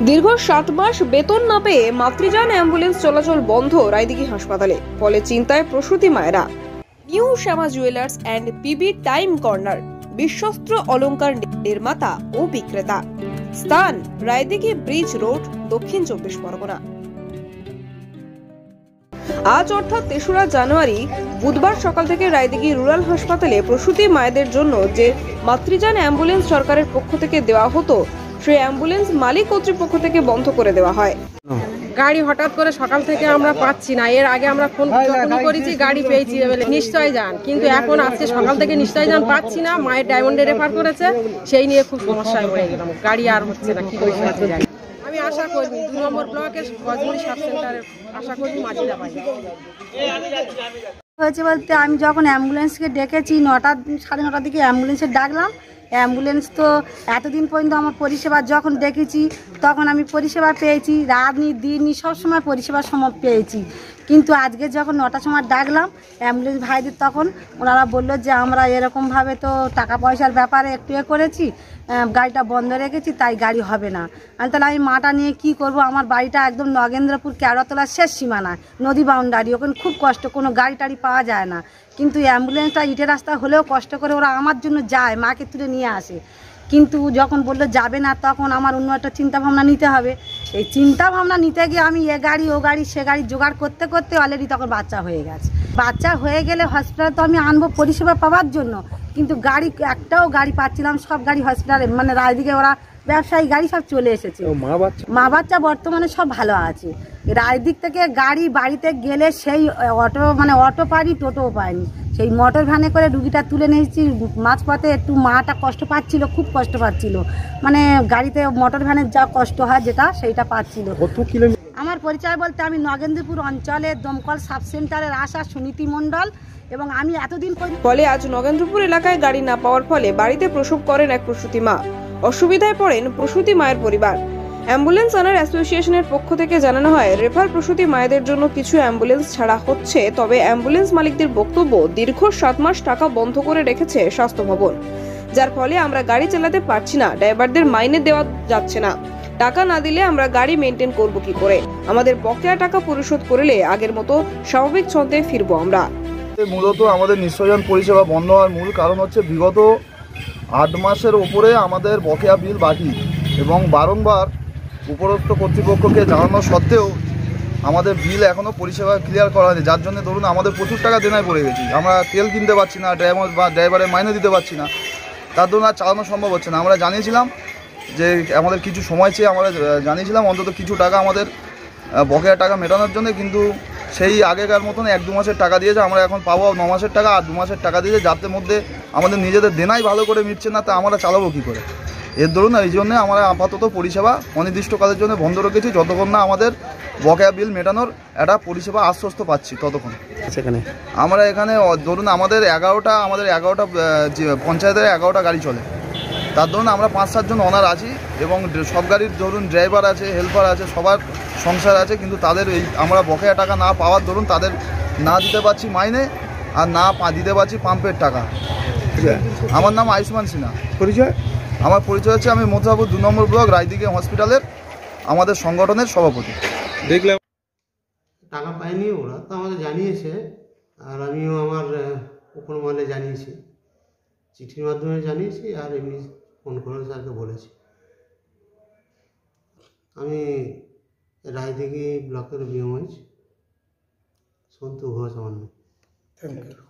দীর্ঘ 7 মাস বেতন না পেয়ে মাতৃযান অ্যাম্বুলেন্স চলাচল বন্ধ রায়দিঘি হাসপাতালে, ফলে চিন্তায় প্রসূতি মায়েরা। New Shyama jewellers and PB time corner, বিশ্বস্ত অলংকার নির্মাতা ও বিক্রেতা। স্থান রায়দিঘি ব্রিজ রোড, দক্ষিণ 24 পরগনা। আজ অর্থাৎ 3রা জানুয়ারি বুধবার সকাল থেকে রায়দিঘি রুরাল হাসপাতালে প্রসূতি মায়েদের জন্য যে মাতৃযান অ্যাম্বুলেন্স সরকারের পক্ষ থেকে দেওয়া হতো, সেই অ্যাম্বুলেন্স মালিক কর্তৃপক্ষ থেকে বন্ধ করে দেওয়া হয়। গাড়ি হঠাৎ করে সকাল থেকে আমরা পাচ্ছি না। এর আগে আমরা ফোন করেছি, গাড়ি পেয়েছি নিশ্চয় যান, কিন্তু এখন আজকে সকাল থেকে নিশ্চয় যান পাচ্ছি না। মায়ের ডায়মন্ডে রেফার করেছে, সেই নিয়ে খুব সমস্যায় পড়ে গেলাম। গাড়ি আর হচ্ছে না, কি করে যাই। আমি আশা করি 2 নম্বর ব্লকের গজমুড়ি সাব সেন্টারের আশা করি মাঝিরা পাই হয়েছে বলতে, আমি যখন অ্যাম্বুলেন্সকে ডেকেছি 9টা 9:30 দিকে অ্যাম্বুলেন্সে ডাকলাম। অ্যাম্বুলেন্স তো এতদিন পর্যন্ত আমার পরিষেবা যখন দেখেছি তখন আমি পরিষেবা পেয়েছি, রাতনি দিনই সবসময় পরিষেবার সময় পেয়েছি। কিন্তু আজকে যখন 9টার সময় ডাকলাম অ্যাম্বুলেন্স ভাইদের, তখন ওনারা বললো যে আমরা এরকমভাবে তো টাকা পয়সার ব্যাপারে একটু করেছি, গাড়িটা বন্ধ রেখেছি, তাই গাড়ি হবে না। তাহলে আমি মাটা নিয়ে কি করব? আমার বাড়িটা একদম নগেন্দ্রপুর কেওড়াতলার শেষ সীমানা, নদী বাউন্ডারি, ওখানে খুব কষ্ট, কোনো গাড়ি টাড়ি পাওয়া যায় না। কিন্তু অ্যাম্বুলেন্সটা ইটের রাস্তা হলেও কষ্ট করে ওরা আমার জন্য যায়, মাকে তুলে নিয়ে আসে। কিন্তু যখন বললো যাবে না, তখন আমার অন্য একটা চিন্তাভাবনা নিতে হবে। এই চিন্তাভাবনা নিতে গিয়ে আমি এ গাড়ি ও গাড়ি সে গাড়ি জোগাড় করতে করতে অলরেডি তখন বাচ্চা হয়ে গেছে। বাচ্চা হয়ে গেলে হসপিটালে তো আমি আনবো পরিষেবা পাওয়ার জন্য, কিন্তু গাড়ি একটাও গাড়ি পাচ্ছিলাম। সব গাড়ি হসপিটালে, মানে রায়দিঘি ওরা ব্যবসায়ী গাড়ি সব চলে এসেছে। মা বাচ্চা বর্তমানে সব ভালো আছে। রায়দিক থেকে গাড়ি বাড়িতে গেলে সেই অটো, মানে অটো পাইনি, টোটোও পাইনি। সেই মোটর ভ্যানে করে রুগীটা তুলে নিয়েছি। মাঝপথে একটু মাটা কষ্ট পাচ্ছিল, খুব কষ্ট পাচ্ছিল, মানে গাড়িতে মোটর ভ্যানের যা কষ্ট হয় যেটা, সেইটা পাচ্ছিল। আমার পরিচয় বলতে, আমি নগেন্দ্রপুর অঞ্চলের দমকল সাব সেন্টারের আশা সুনীতি মণ্ডল, এবং আমি এতদিন ফলে আজ নগেন্দ্রপুর এলাকায় গাড়ি না পাওয়ার ফলে বাড়িতে প্রসব করেন এক প্রসূতি মা। অসুবিধায় পড়েন প্রসূতি মায়ের পরিবার। অ্যাম্বুলেন্স আনার অ্যাসোসিয়েশনের পক্ষ থেকে জানানো হয়, রেফার প্রসূতি মায়েদের জন্য কিছু অ্যাম্বুলেন্স ছাড়া হচ্ছে, তবে অ্যাম্বুলেন্স মালিকদের বক্তব্য দীর্ঘ 7 মাস টাকা বন্ধ করে রেখেছে স্বাস্থ্য ভবন, যার ফলে আমরা গাড়ি চালাতে পারছি না, ড্রাইভারদের মাইনে দেওয়া যাচ্ছে না। টাকা না দিলে আমরা গাড়ি মেনটেন করব কি করে? আমাদের বকেয়া টাকা পরিশোধ করলে আগের মতো স্বাভাবিক ছন্দে ফিরবো আমরা। মূলত আমাদের নিঃস্বজন পরিষেবা বন্ধ হওয়ার মূল কারণ হচ্ছে বিগত 8 মাসের ওপরে আমাদের বকেয়া বিল বাকি, এবং বারংবার উপরোক্ত কর্তৃপক্ষকে জানানো সত্ত্বেও আমাদের বিল এখনও পরিষেবা ক্লিয়ার করা হয়নি, যার জন্য ধরুন আমাদের প্রচুর টাকা দেনায় পড়ে গেছি। আমরা তেল কিনতে পারছি না, ড্রাইভারের মাইনে দিতে পারছি না, তার জন্য আর চালানো সম্ভব হচ্ছে না। আমরা জানিয়েছিলাম যে আমাদের কিছু সময় চেয়ে আমরা জানিয়েছিলাম অন্তত কিছু টাকা আমাদের বকেয়া টাকা মেটানোর জন্য, কিন্তু সেই আগেকার মতন 1-2 মাসের টাকা দিয়েছে। আমরা এখন পাবো 9 মাসের টাকা, আর 2 মাসের টাকা দিয়েছে, যাতে মধ্যে আমাদের নিজেদের দেনাই ভালো করে মিটছে না, তা আমরা চালাবো কী করে? এর ধরুন এই জন্যে আমরা আপাতত পরিষেবা অনির্দিষ্টকালের জন্য বন্ধ রেখেছি, যতক্ষণ না আমাদের বকেয়া বিল মেটানোর একটা পরিষেবা আশ্বস্ত পাচ্ছি ততক্ষণ। সেখানে আমরা এখানে ধরুন আমাদের 11টা পঞ্চায়েতের 11টা গাড়ি চলে, তার ধরুন আমরা 5-7 জন ওনার আছি, এবং সব গাড়ির ধরুন ড্রাইভার আছে, হেল্পার আছে, সবার সংসার আছে, কিন্তু তাদের এই আমরা বকেয়া টাকা না পাওয়ার ধরুন তাদের না দিতে পারছি মাইনে, আর না দিতে পারছি পাম্পের টাকা। আমার নাম আয়ুষ্মান সিনহা। পরিচয়? আমার পরিচয় হচ্ছে, আমি মথুরাপুর 2 নম্বর ব্লক রায়দিঘি হসপিটালের আমাদের সংগঠনের সভাপতি। দেখলাম টাকা পায়নি, ওরা তো আমাদের জানিয়েছে, আর আমিও আমার উপর মহলে জানিয়েছি, চিঠির মাধ্যমে জানিয়েছি, আর এমনি ফোন করে স্যারকে বলেছি। আমি রায়দিঘি ব্লকের বিএমএইচ সন্তু ঘোষ আমার নাম। Thank you.